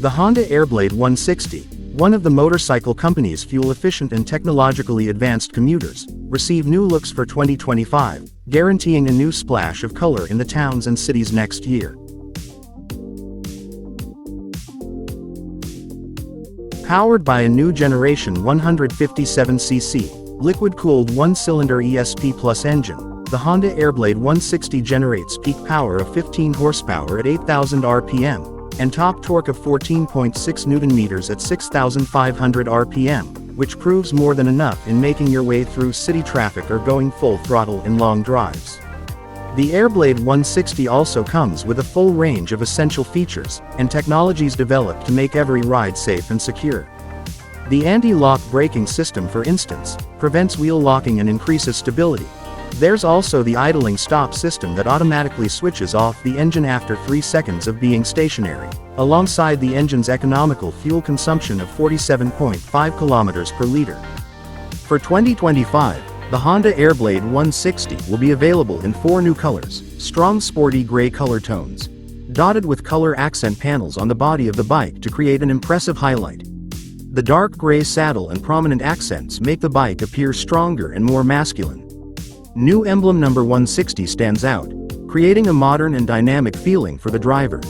The Honda Airblade 160, one of the motorcycle company's fuel-efficient and technologically advanced commuters, received new looks for 2025, guaranteeing a new splash of color in the towns and cities next year. Powered by a new generation 157cc, liquid-cooled one-cylinder ESP Plus engine, the Honda Airblade 160 generates peak power of 15 horsepower at 8,000 RPM, and top torque of 14.6 Nm at 6,500 RPM, which proves more than enough in making your way through city traffic or going full throttle in long drives. The Airblade 160 also comes with a full range of essential features and technologies developed to make every ride safe and secure. The anti-lock braking system, for instance, prevents wheel locking and increases stability. There's also the idling stop system that automatically switches off the engine after 3 seconds of being stationary, alongside the engine's economical fuel consumption of 47.5 km per liter. For 2025, the Honda Airblade 160 will be available in 4 new colors: strong sporty gray color tones, dotted with color accent panels on the body of the bike to create an impressive highlight. The dark gray saddle and prominent accents make the bike appear stronger and more masculine. New emblem number 160 stands out, creating a modern and dynamic feeling for the driver.